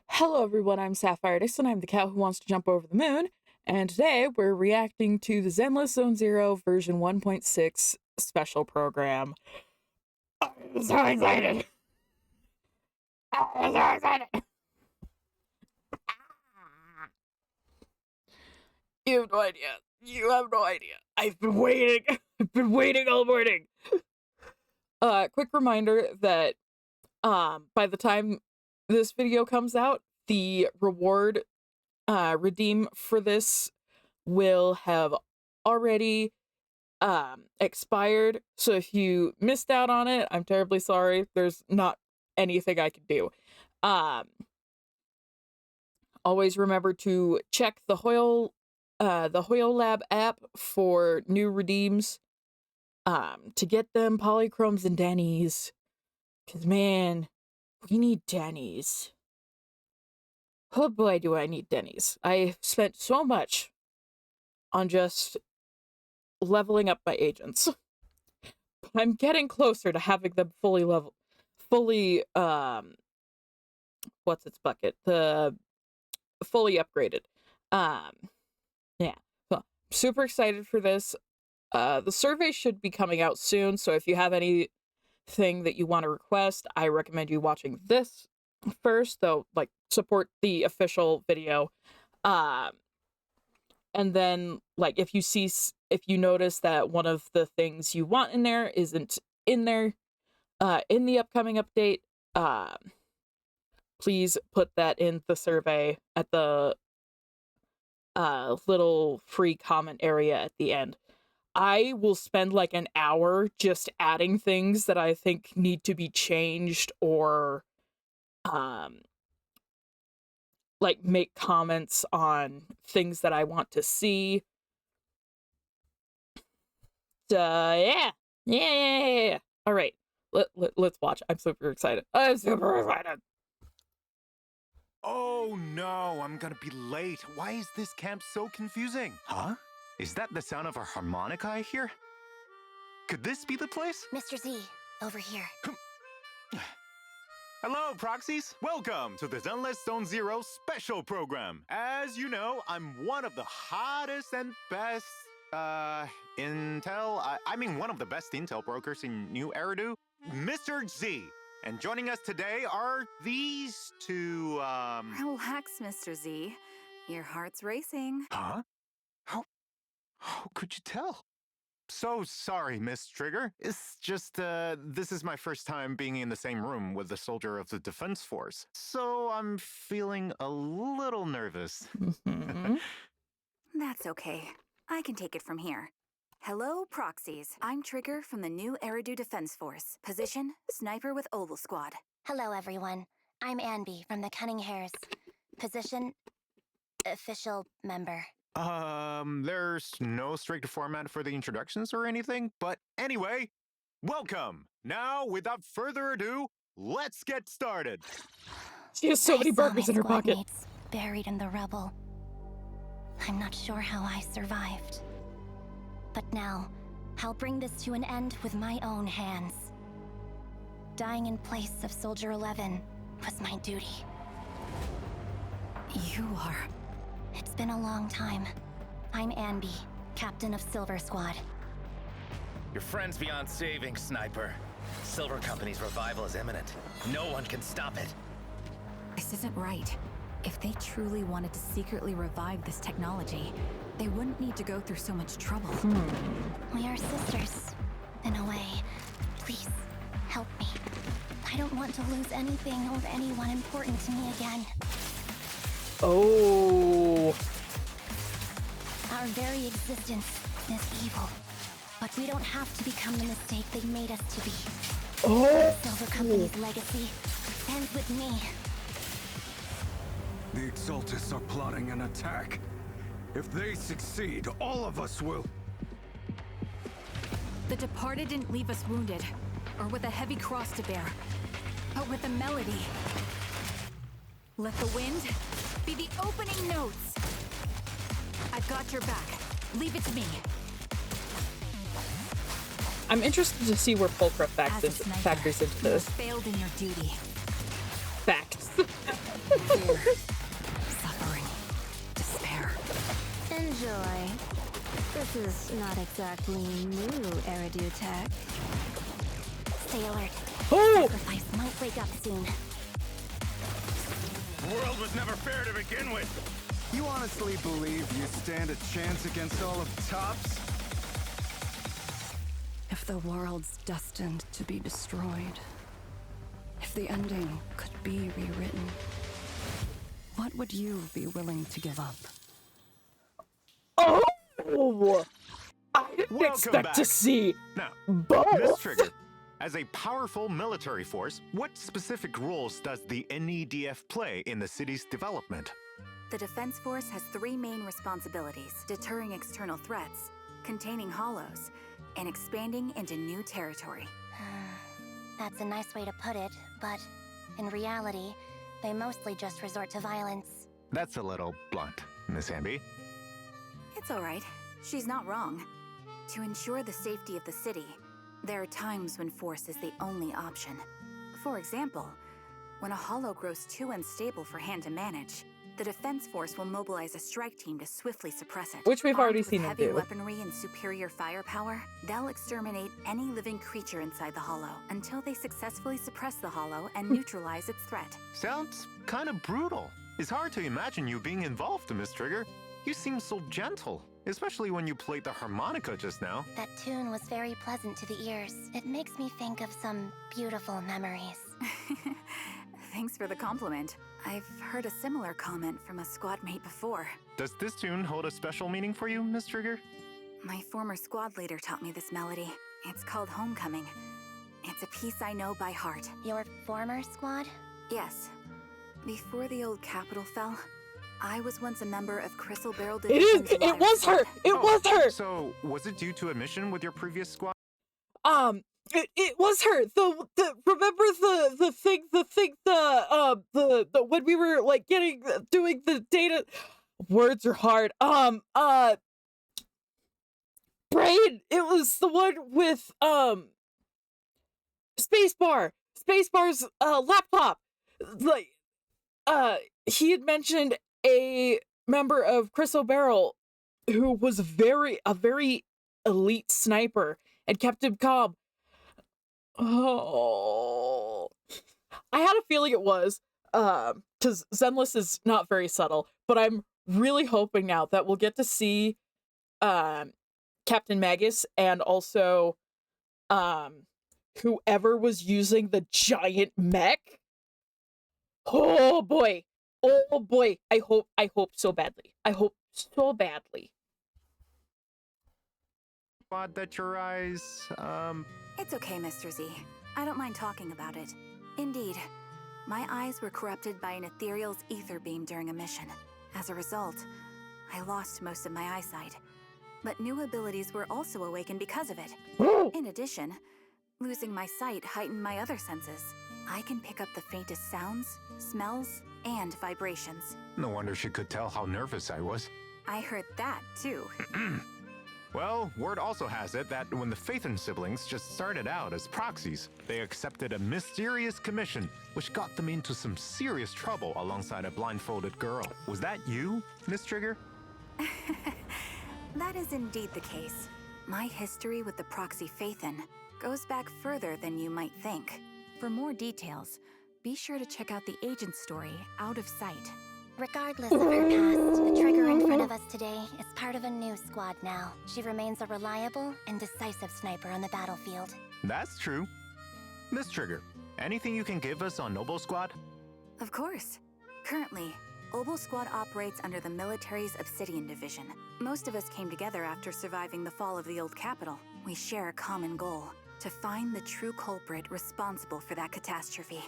Hello everyone, I'm Sapphire, and I'm the cow who wants to jump over the moon, and today we're reacting to the Zenless Zone Zero version 1.6 special program. I'm so excited! I'm so excited! You have no idea. You have no idea. I've been waiting. I've been waiting all morning. Quick reminder that by the time this video comes out, the reward redeem for this will have already expired. So if you missed out on it, I'm terribly sorry. There's not anything I can do. Always remember to check the Hoyle Lab app for new redeems to get them polychromes and Denny's. Cause man, we need Denny's. Oh boy, do I need Denny's. I spent so much on just leveling up my agents. But I'm getting closer to having them fully what's its bucket? Fully upgraded. Yeah. So, super excited for this. The survey should be coming out soon, so if you have anything that you want to request, I recommend you watching this first, though, like, support the official video. And then, like, if you notice that one of the things you want in there isn't in there, in the upcoming update, please put that in the survey at the little free comment area at the end. I will spend like an hour just adding things that I think need to be changed or like make comments on things that I want to see. Yeah. All right, let's watch. I'm super excited. Oh no, I'm gonna be late. Why is this camp so confusing? Huh? Is that the sound of a harmonica I hear? Could this be the place? Mr. Z, over here. Hello, Proxies. Welcome to the Zenless Zone Zero special program. As you know, I'm one of the hottest and best, one of the best intel brokers in New Eridu, Mr. Z. And joining us today are these two, Relax, Mr. Z. Your heart's racing. Huh? How could you tell? So sorry, Miss Trigger. It's just, this is my first time being in the same room with a soldier of the Defense Force. So I'm feeling a little nervous. That's okay. I can take it from here. Hello, Proxies. I'm Trigger from the New Eridu Defense Force. Position, Sniper with Oval Squad. Hello, everyone. I'm Anby from the Cunning Hares. Position, official member. There's no strict format for the introductions or anything, but anyway, welcome! Now, without further ado, let's get started! She has so many burgers in her pocket. Buried in the rubble. I'm not sure how I survived. But now, I'll bring this to an end with my own hands. Dying in place of Soldier 11 was my duty. You are... It's been a long time. I'm Anby, Captain of Silver Squad. Your friend's beyond saving, Sniper. Silver Company's revival is imminent. No one can stop it. This isn't right. If they truly wanted to secretly revive this technology, they wouldn't need to go through so much trouble. We are sisters, in a way. Please, help me. I don't want to lose anything or anyone important to me again. Oh. Our very existence is evil. But we don't have to become the mistake they made us to be. Oh. Silver Company's legacy ends with me. The Exaltists are plotting an attack. If they succeed, all of us will. The Departed didn't leave us wounded, or with a heavy cross to bear, but with a melody. Let the wind be the opening notes. I've got your back. Leave it to me. I'm interested to see where Pulcra factors into You this. failed in your duty. Facts. Fear, suffering, despair. Enjoy. This is not exactly new Eridu tech. Stay alert. Oh! Sacrifice might wake up soon. The world was never fair to begin with. You honestly believe you stand a chance against all of Tops? If the world's destined to be destroyed, if the ending could be rewritten, what would you be willing to give up? Oh! I didn't Welcome expect back. to see Now, both. Miss Trigger, as a powerful military force, what specific roles does the NEDF play in the city's development? The Defense Force has three main responsibilities: deterring external threats, containing hollows, and expanding into new territory. That's a nice way to put it, but in reality, they mostly just resort to violence. That's a little blunt, Miss Amby. It's all right. She's not wrong. To ensure the safety of the city, there are times when force is the only option. For example, when a hollow grows too unstable for hand to manage, the Defense Force will mobilize a strike team to swiftly suppress it. Which we've already Armed with seen them heavy do. weaponry and superior firepower, they'll exterminate any living creature inside the hollow until they successfully suppress the hollow and neutralize its threat. Sounds kind of brutal. It's hard to imagine you being involved, Miss Trigger. You seem so gentle, especially when you played the harmonica just now. That tune was very pleasant to the ears. It makes me think of some beautiful memories. Thanks for the compliment. I've heard a similar comment from a squad mate before. Does this tune hold a special meaning for you, Miss Trigger? My former squad leader taught me this melody. It's called Homecoming. It's a piece I know by heart. Your former squad? Yes. Before the old capital fell, I was once a member of Crystal Barrel It is. Division's It was Liar her. Squad. It was her. So, was it due to a mission with your previous squad? It was her. The remember the when we were like doing the data. Words are hard. Brain. It was the one with Spacebar's laptop. Like he had mentioned a member of Crystal Barrel who was a very elite sniper and kept him calm. Oh, I had a feeling it was, because Zenless is not very subtle, but I'm really hoping now that we'll get to see, Captain Magus and also, whoever was using the giant mech. Oh boy, I hope so badly. I hope so badly. Spot that your eyes, It's okay, Mr. Z. I don't mind talking about it. Indeed, my eyes were corrupted by an ethereal's ether beam during a mission. As a result, I lost most of my eyesight. But new abilities were also awakened because of it. In addition, losing my sight heightened my other senses. I can pick up the faintest sounds, smells, and vibrations. no wonder she could tell how nervous I was. I heard that, too. Well, word also has it that when the Phaethon siblings just started out as proxies, they accepted a mysterious commission, which got them into some serious trouble alongside a blindfolded girl. Was that you, Miss Trigger? That is indeed the case. My history with the proxy Phaethon goes back further than you might think. For more details, be sure to check out the agent story, Out of Sight. Regardless of her past, the Trigger in front of us today is part of a new squad now. She remains a reliable and decisive sniper on the battlefield. That's true. Miss Trigger, anything you can give us on Noble Squad? Of course. Currently, Obel Squad operates under the military's Obsidian Division. Most of us came together after surviving the fall of the old capital. We share a common goal: to find the true culprit responsible for that catastrophe.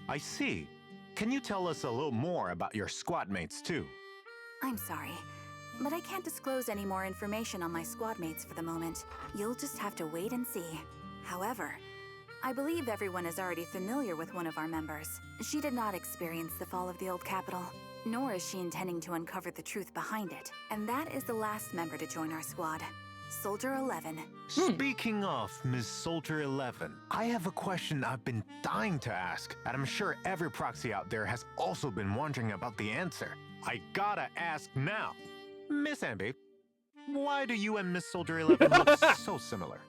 I see. Can you tell us a little more about your squad mates, too? I'm sorry, but I can't disclose any more information on my squad mates for the moment. You'll just have to wait and see. However, I believe everyone is already familiar with one of our members. She did not experience the fall of the old capital, nor is she intending to uncover the truth behind it. And that is the last member to join our squad. Soldier 11. Speaking of Miss Soldier 11, I have a question I've been dying to ask, and I'm sure every proxy out there has also been wondering about the answer. I gotta ask now. Miss Ambi, why do you and Miss Soldier 11 look so similar?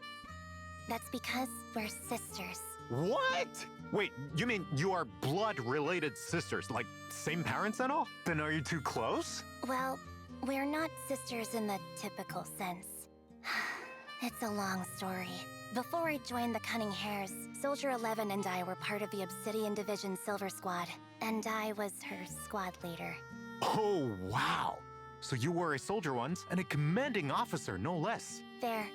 That's because we're sisters. What? Wait, you mean you are blood-related sisters, like same parents and all? Then are you too close? Well, we're not sisters in the typical sense. It's a long story. Before I joined the Cunning Hares, Soldier 11 and I were part of the Obsidian Division Silver Squad, and I was her squad leader. Oh, wow. So you were a soldier once, and a commanding officer, no less. There.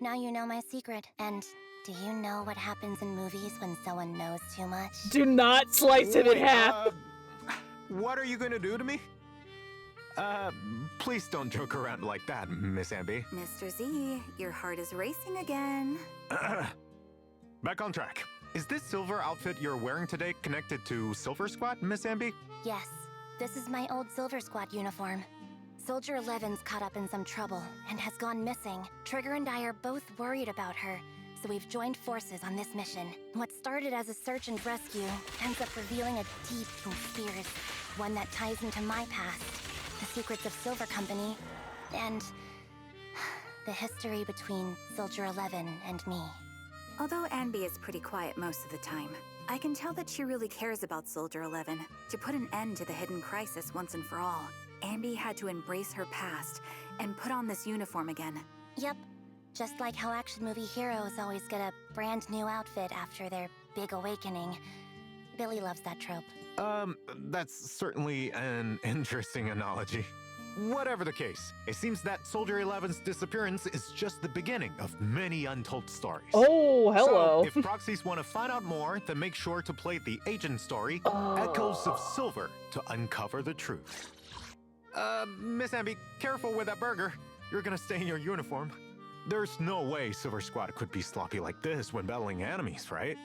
Now you know my secret. And do you know what happens in movies when someone knows too much? Do not slice it in half. What are you gonna do to me? Please don't joke around like that, Miss Ambi. Mr. Z, your heart is racing again. Back on track. Is this silver outfit you're wearing today connected to Silver Squad, Miss Ambi? Yes. This is my old Silver Squad uniform. Soldier 11's caught up in some trouble and has gone missing. Trigger and I are both worried about her, so we've joined forces on this mission. What started as a search and rescue ends up revealing a deep conspiracy, one that ties into my past, the secrets of Silver Company, and the history between Soldier 11 and me. Although Anby is pretty quiet most of the time, I can tell that she really cares about Soldier 11. To put an end to the hidden crisis once and for all, Anby had to embrace her past and put on this uniform again. Yep. Just like how action movie heroes always get a brand new outfit after their big awakening. Billy loves that trope. That's certainly an interesting analogy. Whatever the case, it seems that Soldier 11's disappearance is just the beginning of many untold stories. Oh, hello. So, if proxies want to find out more, then make sure to play the agent story, Echoes of Silver, to uncover the truth. Miss Ambi, careful with that burger. You're gonna stay in your uniform. There's no way Silver Squad could be sloppy like this when battling enemies, right?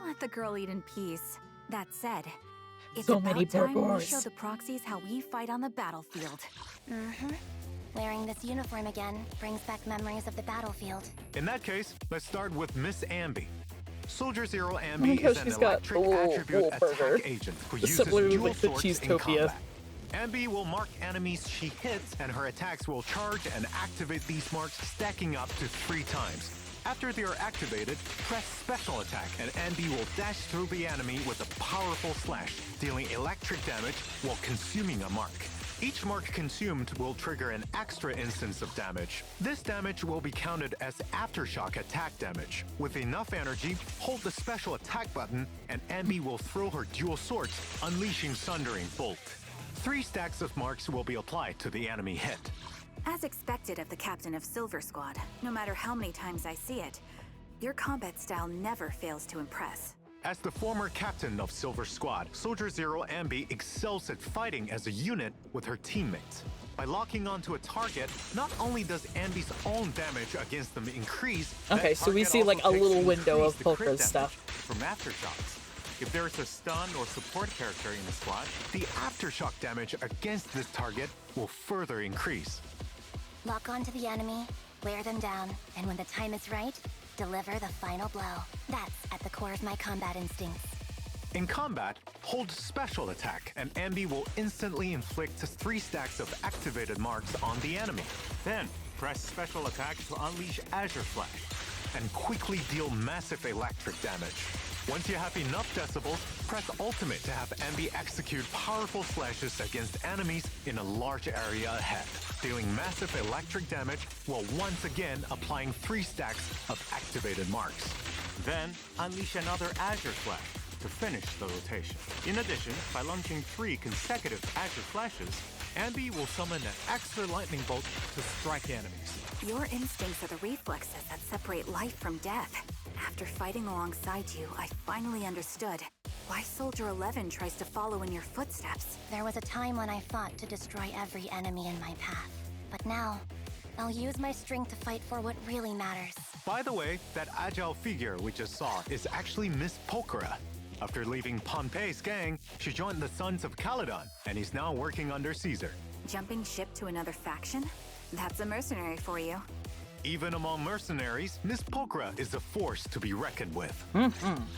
Let the girl eat in peace. That said, it's So about many time we burgers. show the proxies how we fight on the battlefield. Wearing this uniform again brings back memories of the battlefield. In that case, let's start with Miss Ambi. Soldier Zero like Ambi how is she's an got electric the little attribute attack burger. agent who uses Similar to, dual like, the swords in Cheesetopia. combat. Ambi will mark enemies she hits, and her attacks will charge and activate these marks, stacking up to 3 times. After they are activated, press Special Attack, and Ambi will dash through the enemy with a powerful slash, dealing electric damage while consuming a mark. Each mark consumed will trigger an extra instance of damage. This damage will be counted as aftershock attack damage. With enough energy, hold the Special Attack button, and Ambi will throw her dual swords, unleashing Sundering Bolt. 3 stacks of marks will be applied to the enemy hit. As expected of the captain of Silver Squad, no matter how many times I see it, your combat style never fails to impress. As the former captain of Silver Squad, Soldier Zero Ambi excels at fighting as a unit with her teammates. By locking onto a target, not only does Ambi's own damage against them increase, Okay, that so we target see, like, also a takes little window increased of crit Polka's damage stuff. from aftershocks. If there is a stun or support character in the squad, the aftershock damage against this target will further increase. Lock onto the enemy, wear them down, and when the time is right, deliver the final blow. That's at the core of my combat instincts. In combat, hold Special Attack, and Ambi will instantly inflict 3 stacks of activated marks on the enemy. Then, press Special Attack to unleash Azure Flash, and quickly deal massive electric damage. Once you have enough decibels, press Ultimate to have Ambi execute powerful slashes against enemies in a large area ahead, dealing massive electric damage while once again applying 3 stacks of activated marks. Then, unleash another Azure Flash to finish the rotation. In addition, by launching 3 consecutive Azure Flashes, Ambi will summon an extra lightning bolt to strike enemies. Your instincts are the reflexes that separate life from death. After fighting alongside you, I finally understood why Soldier 11 tries to follow in your footsteps. There was a time when I fought to destroy every enemy in my path. But now, I'll use my strength to fight for what really matters. By the way, that agile figure we just saw is actually Miss Pokora. After leaving Pompey's gang, she joined the Sons of Caledon and is now working under Caesar. Jumping ship to another faction? That's a mercenary for you. Even among mercenaries, Miss Pokra is a force to be reckoned with.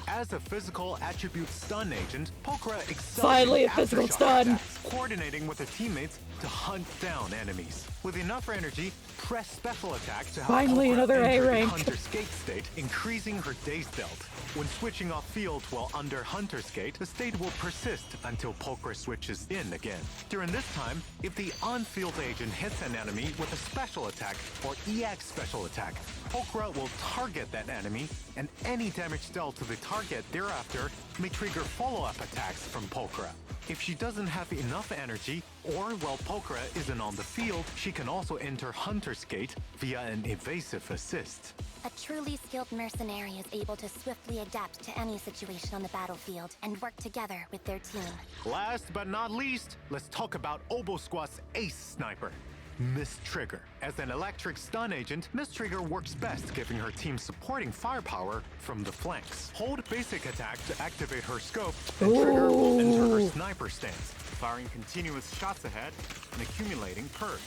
As a physical attribute stun agent, Pokra excels Finally in a physical aftershock stun. attacks, coordinating with her teammates to hunt down enemies. With enough energy, press special attack to help Finally Pokra another A enter the rank. Hunter's Gate state, increasing her day's dealt. When switching off field while under Hunter's Gate, the state will persist until Pokra switches in again. During this time, if the on-field agent hits an enemy with a special attack or EX special attack, Pokra will target that enemy, and any damage dealt to the target thereafter may trigger follow-up attacks from Pokra. If she doesn't have enough energy, or while Pokra isn't on the field, she can also enter Hunter's Gate via an evasive assist. A truly skilled mercenary is able to swiftly adapt to any situation on the battlefield and work together with their team. Last but not least, let's talk about Obo Squad's ace sniper, Miss Trigger. As an electric stun agent, Miss Trigger works best giving her team supporting firepower from the flanks. Hold basic attack to activate her scope, and Trigger will enter her sniper stance, firing continuous shots ahead and accumulating purge.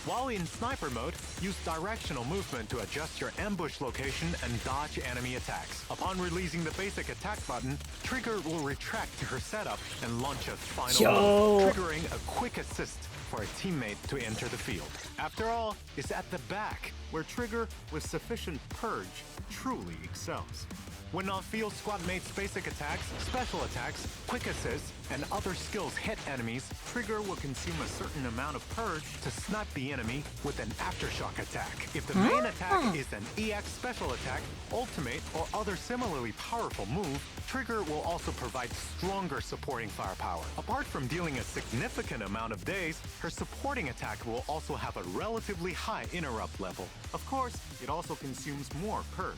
While in sniper mode, use directional movement to adjust your ambush location and dodge enemy attacks. Upon releasing the basic attack button, Trigger will retract to her setup and launch a final move, triggering a quick assist for a teammate to enter the field. After all, it's at the back where Trigger, with sufficient purge, truly excels. When on-field squad mates' basic attacks, special attacks, quick assists, and other skills hit enemies, Trigger will consume a certain amount of purge to snipe the enemy with an aftershock attack. If the main attack is an EX special attack, ultimate, or other similarly powerful move, Trigger will also provide stronger supporting firepower. Apart from dealing a significant amount of days, her supporting attack will also have a relatively high interrupt level. Of course, it also consumes more purge.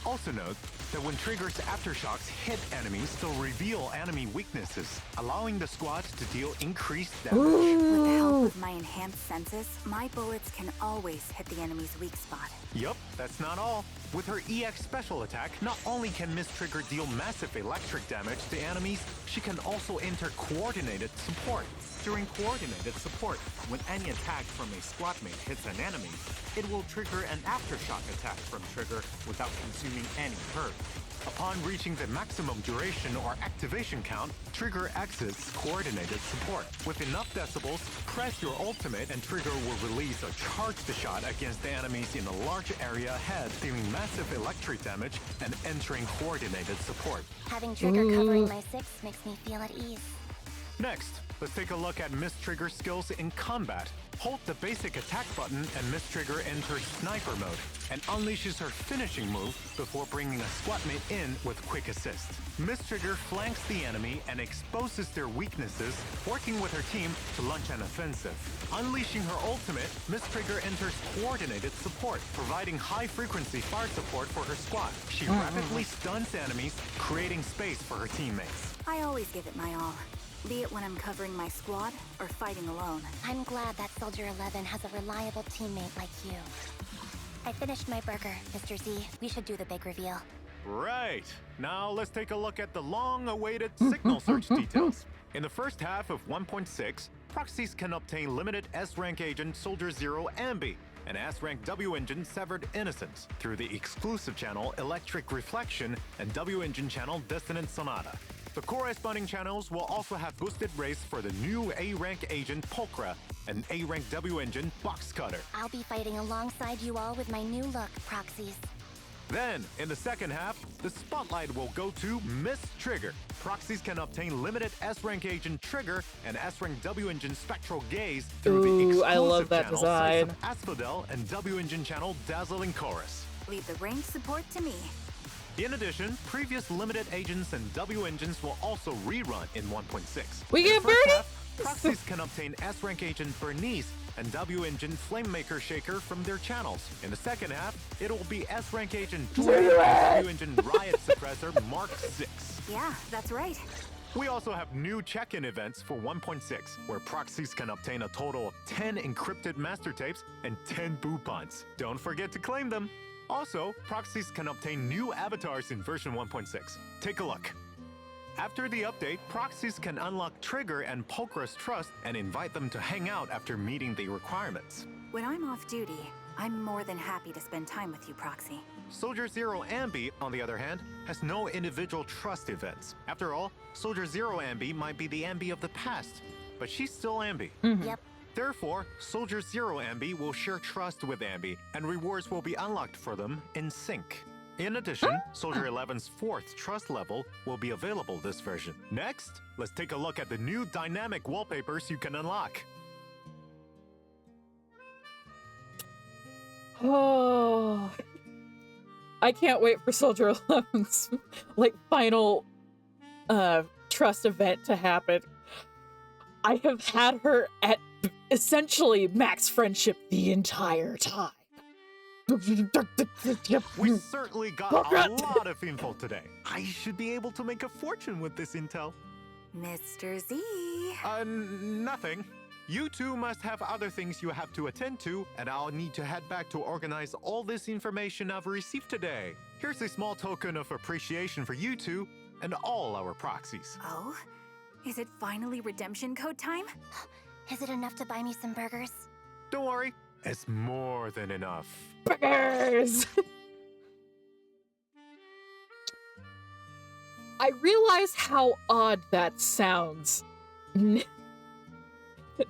Also note that when Trigger's aftershocks hit enemies, they'll reveal enemy weaknesses, allowing the squads to deal increased damage. With the help of my enhanced senses, my bullets can always hit the enemy's weak spot. Yup, that's not all. With her EX special attack, not only can Miss Trigger deal massive electric damage to enemies, she can also enter coordinated support. During coordinated support, when any attack from a squad mate hits an enemy, it will trigger an aftershock attack from Trigger without consuming any purge. Upon reaching the maximum duration or activation count, Trigger exits coordinated support. With enough decibels, press your ultimate and Trigger will release a charged shot against the enemies in a large area ahead, dealing massive electric damage and entering coordinated support. Having Trigger covering my 6 makes me feel at ease. Next, let's take a look at Miss Trigger's skills in combat. Hold the basic attack button and Miss Trigger enters sniper mode and unleashes her finishing move before bringing a squad mate in with quick assist. Miss Trigger flanks the enemy and exposes their weaknesses, working with her team to launch an offensive. Unleashing her ultimate, Miss Trigger enters coordinated support, providing high-frequency fire support for her squad. She rapidly stuns enemies, creating space for her teammates. I always give it my all, be it when I'm covering my squad or fighting alone. I'm glad that Soldier 11 has a reliable teammate like you. I finished my burger, Mr. Z. We should do the big reveal. Right. Now let's take a look at the long-awaited signal search details. In the first half of 1.6, proxies can obtain limited S-rank agent Soldier Zero Ambi and S-rank W engine Severed Innocence through the exclusive channel Electric Reflection and W engine channel Dissonant Sonata. The corresponding channels will also have boosted race for the new A-rank agent Pokra and A-rank W engine Box Cutter. I'll be fighting alongside you all with my new look, proxies. Then, in the second half, the spotlight will go to Miss Trigger. Proxies can obtain limited S-rank agent Trigger and S-rank W engine Spectral Gaze through the exclusive I love that channel design. of Asphodel and W engine channel Dazzling Chorus. Leave the range support to me. In addition, previous limited agents and W engines will also rerun in 1.6. We In the get first Bernie? half, proxies can obtain S-rank agent Bernice and W engine Flamemaker Shaker from their channels. In the second half, it will be S-rank agent Dwayne and W engine Riot Suppressor Mark 6. Yeah, that's right. We also have new check-in events for 1.6, where proxies can obtain a total of 10 encrypted master tapes and 10 boopons. Don't forget to claim them. Also, proxies can obtain new avatars in version 1.6. Take a look. After the update, proxies can unlock Trigger and Pokra's trust and invite them to hang out after meeting the requirements. When I'm off duty, I'm more than happy to spend time with you, Proxy. Soldier Zero Ambi, on the other hand, has no individual trust events. After all, Soldier Zero Ambi might be the Ambi of the past, but she's still Ambi. Yep. Therefore, Soldier Zero Ambi will share trust with Ambi, and rewards will be unlocked for them in sync. In addition, Soldier 11's 4th trust level will be available this version. Next, let's take a look at the new dynamic wallpapers you can unlock. Oh, I can't wait for Soldier 11's like final trust event to happen. I have had her at essentially max friendship the entire time. We certainly got a lot of info today. I should be able to make a fortune with this intel. Mr. Z. Nothing. You two must have other things you have to attend to, and I'll need to head back to organize all this information I've received today. Here's a small token of appreciation for you two and all our proxies. Oh? Is it finally redemption code time? Is it enough to buy me some burgers? Don't worry, it's more than enough. Burgers! I realize how odd that sounds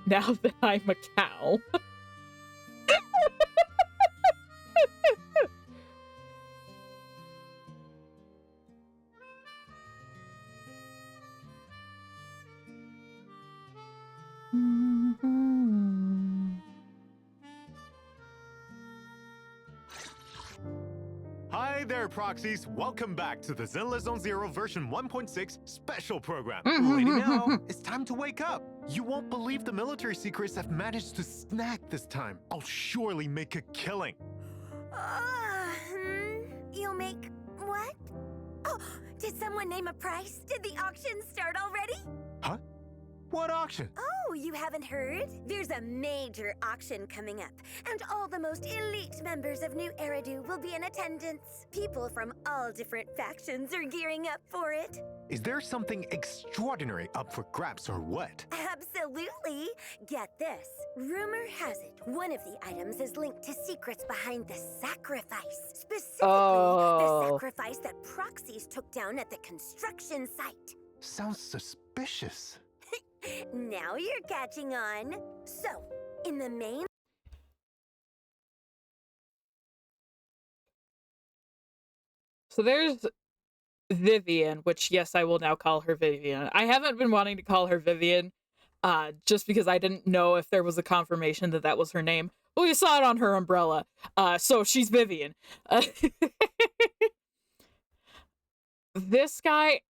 now that I'm a cow. Hi there, proxies. Welcome back to the Zenless Zone Zero version 1.6 special program. Lady Mel, it's time to wake up. You won't believe the military secrets I've managed to snag this time. I'll surely make a killing. You'll make what? Oh, did someone name a price? Did the auction start already? Huh? What auction? Oh, you haven't heard? There's a major auction coming up, and all the most elite members of New Eridu will be in attendance. People from all different factions are gearing up for it. Is there something extraordinary up for grabs or what? Absolutely. Get this. Rumor has it, one of the items is linked to secrets behind the sacrifice. Specifically, the sacrifice that proxies took down at the construction site. Sounds suspicious. Now you're catching on. So, in the main... So there's Vivian, which, yes, I will now call her Vivian. I haven't been wanting to call her Vivian, just because I didn't know if there was a confirmation that that was her name. Well, you saw it on her umbrella, so she's Vivian. This guy,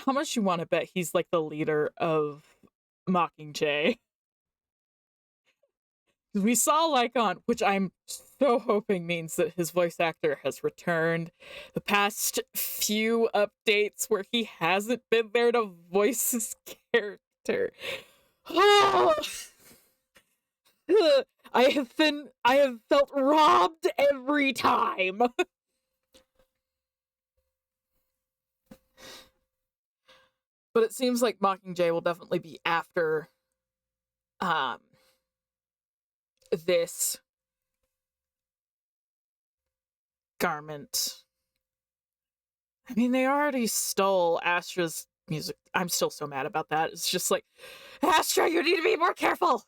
how much you want to bet he's like the leader of Mockingjay? We saw Lycon, which I'm so hoping means that his voice actor has returned. The past few updates where he hasn't been there to voice his character. I have felt robbed every time. But it seems like Mockingjay will definitely be after this garment. I mean, they already stole Astra's music. I'm still so mad about that. It's just like, Astra, you need to be more careful.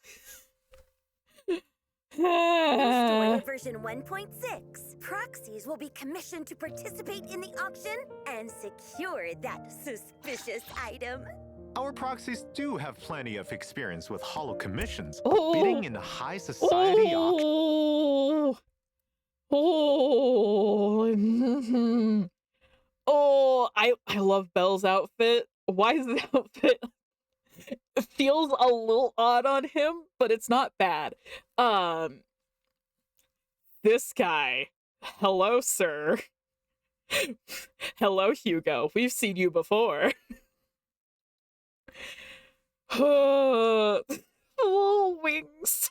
Story version 1.6. Proxies will be commissioned to participate in the auction and secure that suspicious item. Our proxies do have plenty of experience with hollow commissions, Oh. bidding in the high society auction. I love Belle's outfit. Why is the outfit feels a little odd on him, but it's not bad. This guy. Hello, sir. Hello, Hugo. We've seen you before. Oh, wings.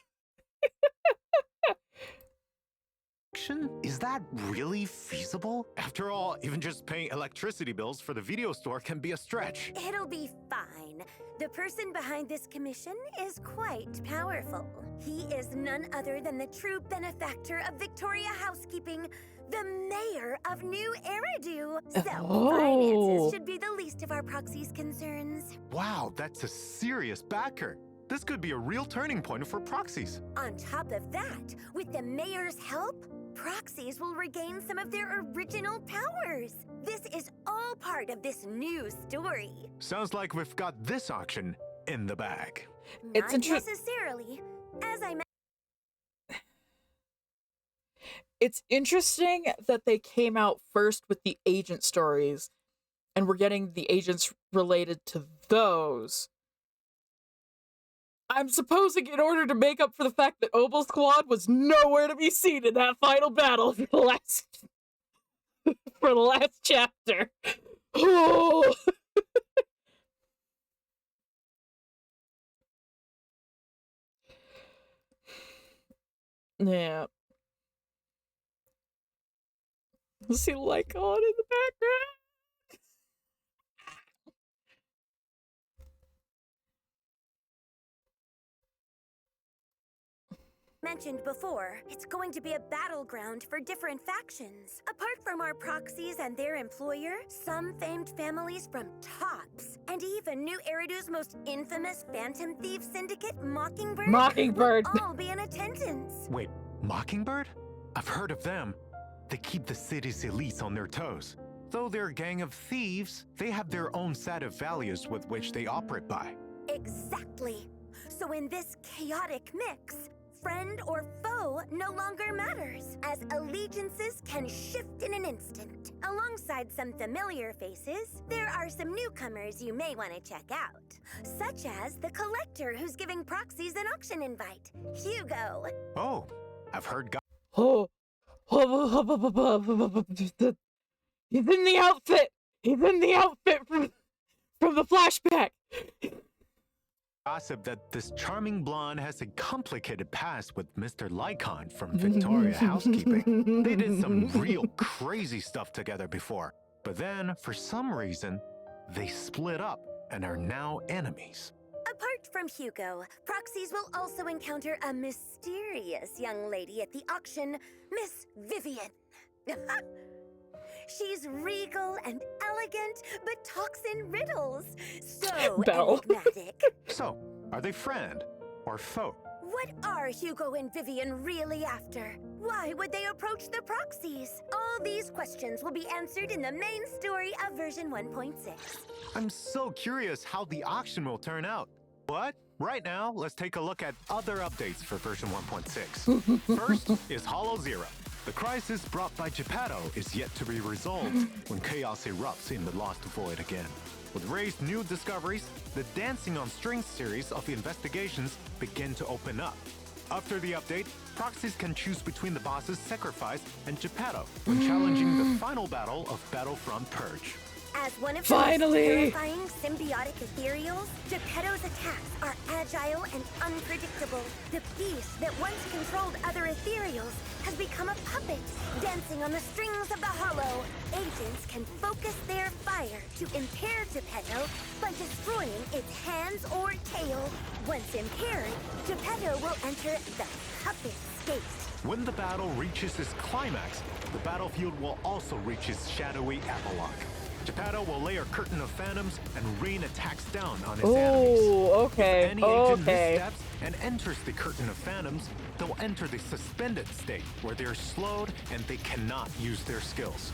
auction? Is that really feasible? After all, even just paying electricity bills for the video store can be a stretch. It'll be fine. The person behind this commission is quite powerful. He is none other than the true benefactor of Victoria Housekeeping, the mayor of New Eridu. So, finances should be the least of our proxy's concerns. Wow, that's a serious backer. This could be a real turning point for proxies. On top of that, with the mayor's help, proxies will regain some of their original powers. This is all part of this new story. Sounds like we've got this auction in the bag. Not necessarily. As I mentioned, it's interesting that they came out first with the agent stories, and we're getting the agents related to those. I'm supposing in order to make up for the fact that Obel Squad was nowhere to be seen in that final battle for the last chapter. Oh. Yeah. See Lycon in the background. mentioned before, it's going to be a battleground for different factions. Apart from our proxies and their employer, some famed families from Tops, and even New Eridu's most infamous Phantom Thief Syndicate, Mockingbird, will all be in attendance. Wait, Mockingbird? I've heard of them. They keep the city's elites on their toes. Though they're a gang of thieves, they have their own set of values with which they operate by. Exactly. So in this chaotic mix, friend or foe no longer matters, as allegiances can shift in an instant. Alongside some familiar faces, there are some newcomers you may want to check out, such as the collector who's giving proxies an auction invite, Hugo. Oh, I've heard He's in the outfit! He's in the outfit from the flashback! Gossip that this charming blonde has a complicated past with Mr. Lycon from Victoria Housekeeping. They did some real crazy stuff together before, but then, for some reason, they split up and are now enemies. Apart from Hugo, proxies will also encounter a mysterious young lady at the auction, Miss Vivian. She's regal and elegant, but talks in riddles. So enigmatic. So, are they friend or foe? What are Hugo and Vivian really after? Why would they approach the proxies? All these questions will be answered in the main story of version 1.6. I'm so curious how the auction will turn out. But right now, let's take a look at other updates for version 1.6. First is Hollow Zero. The crisis brought by Geppetto is yet to be resolved when chaos erupts in the Lost Void again. With Ray's new discoveries, the Dancing on Strings series of investigations begin to open up. After the update, proxies can choose between the boss's Sacrifice and Geppetto when challenging the final battle of Battlefront Purge. As one of the most terrifying symbiotic ethereals, Geppetto's attacks are agile and unpredictable. The beast that once controlled other ethereals has become a puppet, dancing on the strings of the hollow. Agents can focus their fire to impair Geppetto by destroying its hands or tail. Once impaired, Geppetto will enter the puppet state. When the battle reaches its climax, the battlefield will also reach its shadowy epilogue. Geppetto will lay a curtain of phantoms and rain attacks down on his enemies. Okay. If any agent missteps and enters the curtain of phantoms, they'll enter the suspended state where they're slowed and they cannot use their skills.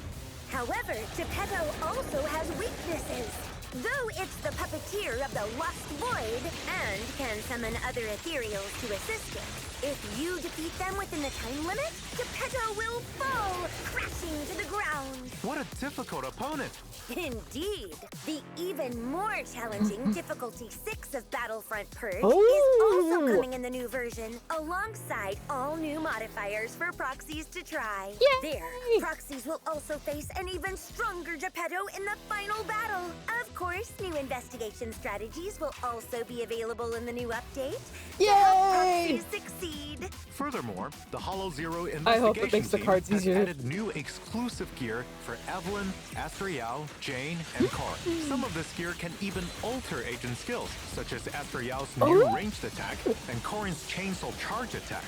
However, Geppetto also has weaknesses. Though it's the puppeteer of the Lost Void and can summon other ethereals to assist it, if you defeat them within the time limit, Geppetto will fall, crashing to the ground. What a difficult opponent! Indeed. The even more challenging Difficulty 6 of Battlefront Purge is also coming in the new version, alongside all new modifiers for proxies to try. There, proxies will also face an even stronger Geppetto in the final battle. Of course, new investigation strategies will also be available in the new update. Yay! To succeed. Furthermore, the Hollow Zero I hope it investigation makes the team cards has easier. added new exclusive gear for Evelyn, Astriel, Jane, and Car. Some of this gear can even alter agent skills, such as Astriel's new ranged attack and Corin's chainsaw charge attack.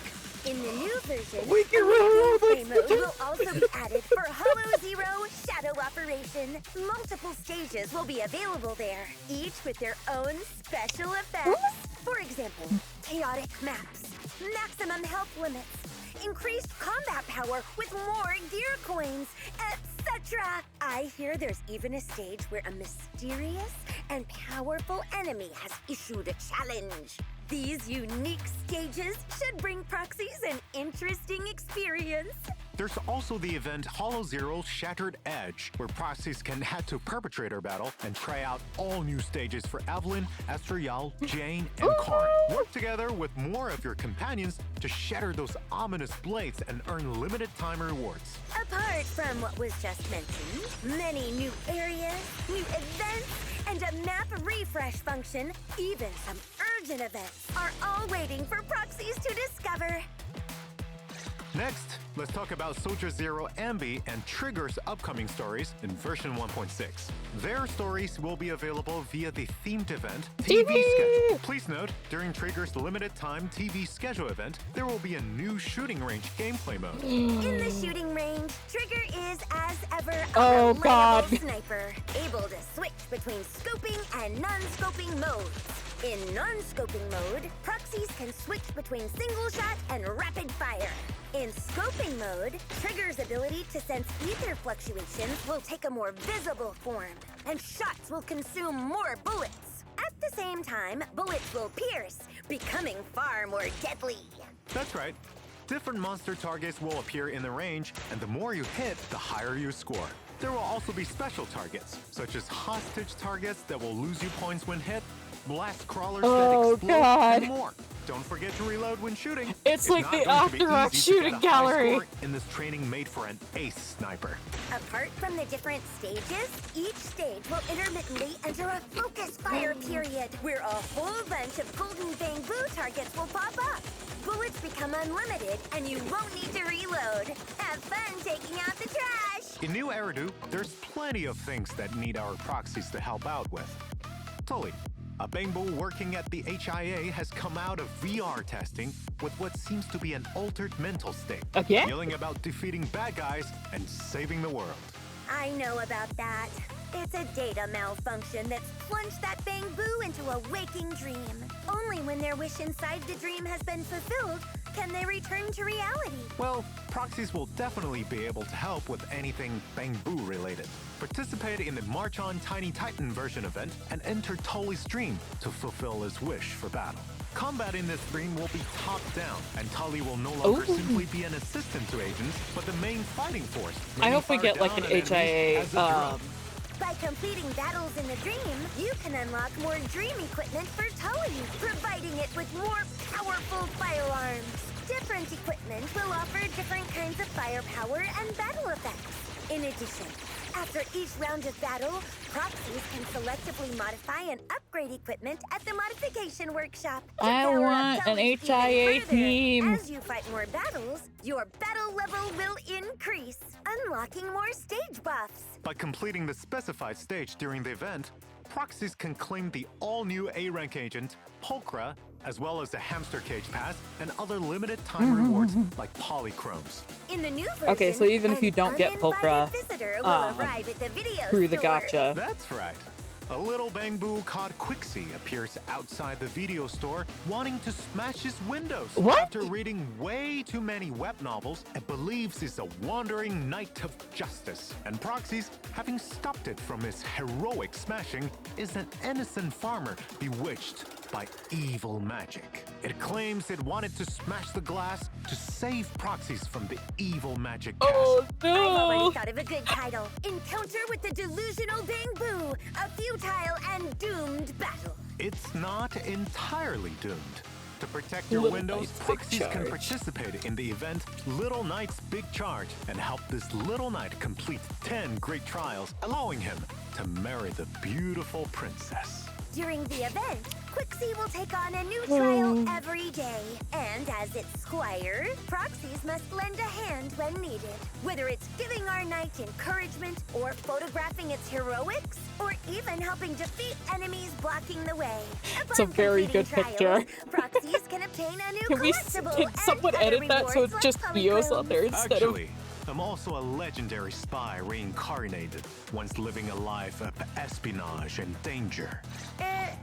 In the new version, We can gameplay mode will also be added for Hollow Zero Shadow Operation. Multiple stages will be available there, each with their own special effects. For example, chaotic maps, maximum health limits, increased combat power with more gear coins, etc. I hear there's even a stage where a mysterious and powerful enemy has issued a challenge. These unique stages should bring proxies an interesting experience. There's also the event Hollow Zero's Shattered Edge, where proxies can head to Perpetrator Battle and try out all new stages for Evelyn, Astriel, Jane, and Corin. Work together with more of your companions to shatter those ominous blades and earn limited time rewards. Apart from what was just mentioned, many new areas, new events, and a map refresh function, even some urgent events, are all waiting for proxies to discover. Next, let's talk about Soldier Zero Ambi and Trigger's upcoming stories in version 1.6. Their stories will be available via the themed event TV Schedule. Please note, during Trigger's limited time TV schedule event, there will be a new shooting range gameplay mode. In the shooting range, Trigger is, as ever, a Oh, reliable God. sniper, able to switch between scoping and non-scoping modes. In non-scoping mode, proxies can switch between single shot and rapid fire. In scoping mode, Trigger's ability to sense ether fluctuations will take a more visible form, and shots will consume more bullets. At the same time, bullets will pierce, becoming far more deadly. That's right. Different monster targets will appear in the range, and the more you hit, the higher you score. There will also be special targets, such as hostage targets that will lose you points when hit, blast crawlers that explode, God. and more. Don't forget to reload when shooting. It's like not the going to be Octorok easy to get shooting a high gallery. score in this training made for an ace sniper. Apart from the different stages, each stage will intermittently enter a focus fire period, where a whole bunch of golden bamboo targets will pop up. Bullets become unlimited, and you won't need to reload. Have fun taking out the trash! In New Eridu, there's plenty of things that need our proxies to help out with. Tully, a Bangbo working at the HIA has come out of VR testing with what seems to be an altered mental state. Again? Yelling about defeating bad guys and saving the world. I know about that. It's a data malfunction that's plunged that bamboo into a waking dream. Only when their wish inside the dream has been fulfilled can they return to reality. Well, proxies will definitely be able to help with anything Bangbo related. Participate in the March On Tiny Titan version event and enter Tully's dream to fulfill his wish for battle. Combat in this stream will be top-down, and Tully will no longer simply be an assistant to agents, but the main fighting force. I hope we get like an HIA. By completing battles in the dream, you can unlock more dream equipment for Tully, providing it with more powerful firearms. Different equipment will offer different kinds of firepower and battle effects. In addition, after each round of battle, proxies can selectively modify and upgrade equipment at the modification workshop. to I power up want an Tully's even HIA further. team. As you fight more battles, your battle level will increase, unlocking more stage buffs. By completing the specified stage during the event, proxies can claim the all-new A-rank agent, Pulchra, as well as the Hamster Cage Pass and other limited time rewards like polychromes. In the new version, Okay, so even if you an don't get uninvited Pulchra, visitor will arrive at the video through the store. gacha. That's right. A little Bangbo called Quixie appears outside the video store wanting to smash his windows What? after reading way too many web novels and believes he's a wandering knight of justice. And Proxies, having stopped it from his heroic smashing, is an innocent farmer bewitched by evil magic. It claims it wanted to smash the glass to save Proxies from the evil magic castle. Oh I've already no! thought of a good title. Encounter with the Delusional Bangbo, a futile and doomed battle. It's not entirely doomed. To protect your Little windows, Knight's Big proxies can Charge. participate in the event Little Knight's Big Charge and help this little knight complete 10 great trials, allowing him to marry the beautiful princess. During the event, Quixie will take on a new trial every day. And as its squire, Proxies must lend a hand when needed. Whether it's giving our knight encouragement, or photographing its heroics, or even helping defeat enemies blocking the way. It's a very good picture. Proxies can obtain a new Can someone edit that so it's just Theo's on there instead Actually, I'm also a legendary spy reincarnated, once living a life of espionage and danger.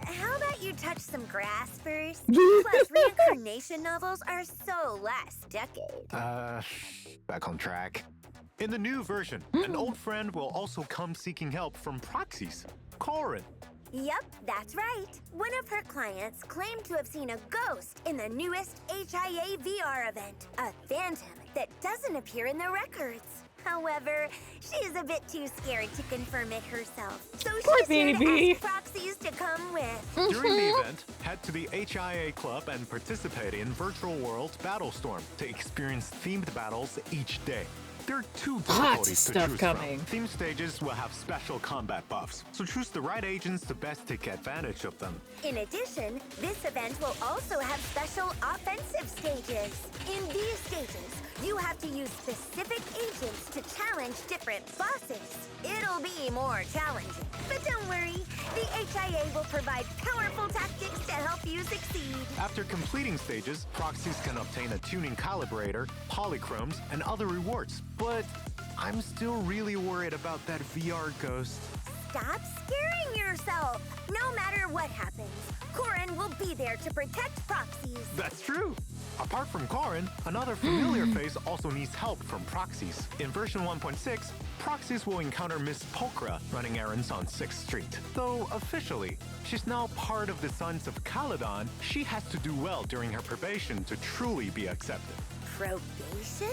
How about you touch some grass first? Plus, reincarnation novels are so last decade. Back on track. In the new version, an old friend will also come seeking help from Proxies, Corin. Yep, that's right. One of her clients claimed to have seen a ghost in the newest HIA VR event, a phantom that doesn't appear in the records. However, she's a bit too scared to confirm it herself, so she's here to ask Proxies to come with. During the event, head to the HIA Club and participate in Virtual World Battlestorm to experience themed battles each day. There are two difficulties to choose from. Theme stages will have special combat buffs, so choose the right agents to best take advantage of them. In addition, this event will also have special offensive stages. In these stages, you have to use specific agents to challenge different bosses. It'll be more challenging. But don't worry, the HIA will provide powerful tactics to help you succeed. After completing stages, Proxies can obtain a tuning calibrator, polychromes, and other rewards. But I'm still really worried about that VR ghost. Stop scaring yourself! No matter what happens, Corin will be there to protect Proxies. That's true! Apart from Corin, another familiar face also needs help from Proxies. In version 1.6, Proxies will encounter Miss Polkra running errands on 6th Street. Though officially, she's now part of the Sons of Caledon, she has to do well during her probation to truly be accepted. Probation?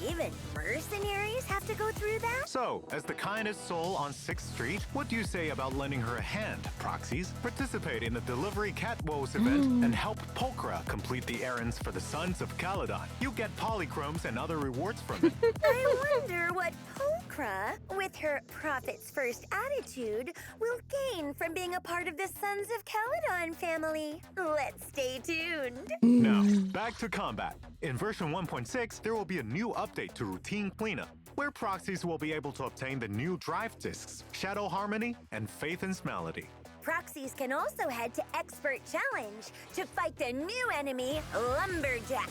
Even mercenaries have to go through that? So, as the kindest soul on 6th Street, what do you say about lending her a hand, Proxies? Participate in the Delivery Catwoes event and help Polkra complete the errands for the Sons of Caledon. You get polychromes and other rewards from it. I wonder what Polkra, with her profits first attitude, will gain from being a part of the Sons of Caledon family. Let's stay tuned. Now, back to combat. In version 1.6, there will be a new update to routine cleanup, where Proxies will be able to obtain the new drive discs, Shadow Harmony, and Phaethon's Melody. Proxies can also head to Expert Challenge to fight the new enemy, Lumberjack.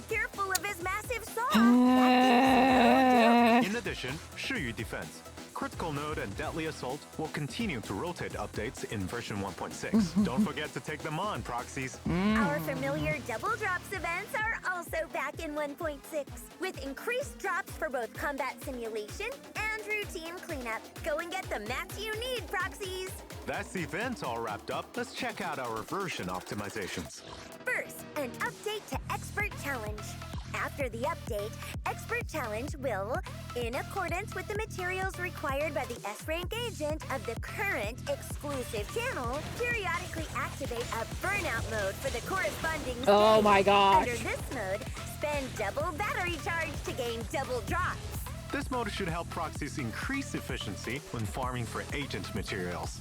Careful of his massive saw. In addition, Shiyu Defense, Critical Node, and Deadly Assault will continue to rotate updates in version 1.6. Don't forget to take them on, Proxies. Our familiar double drops events are also back in 1.6, with increased drops for both combat simulation and routine cleanup. Go and get the mats you need, Proxies. That's the event all wrapped up. Let's check out our version optimizations. First, an update to Expert Challenge. After the update, Expert Challenge will, in accordance with the materials required by the S-Rank agent of the current exclusive channel, periodically activate a burnout mode for the corresponding stage. Oh my gosh. Under this mode, spend double battery charge to gain double drops. This mode should help Proxies increase efficiency when farming for agent materials.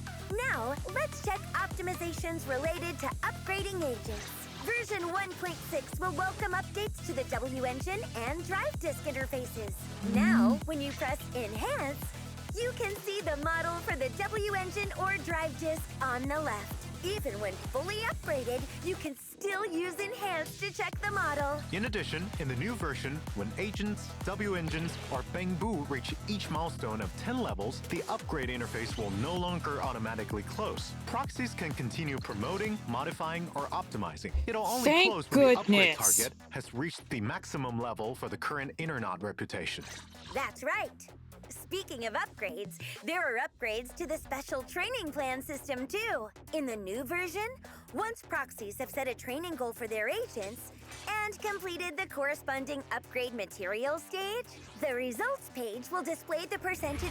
Now, let's check optimizations related to upgrading agents. Version 1.6 will welcome updates to the W engine and drive disk interfaces. Now, when you press Enhance, you can see the model for the W engine or drive disk on the left. Even when fully upgraded, you can still use Enhance to check the model. In addition, in the new version, when agents, W engines, or Bangbu reach each milestone of 10 levels, the upgrade interface will no longer automatically close. Proxies can continue promoting, modifying, or optimizing. It'll only close when the upgrade target has reached the maximum level for the current Internet reputation. That's right. Speaking of upgrades, there are upgrades to the special training plan system too. In the new version, once Proxies have set a training goal for their agents and completed the corresponding upgrade material stage, the results page will display the percentage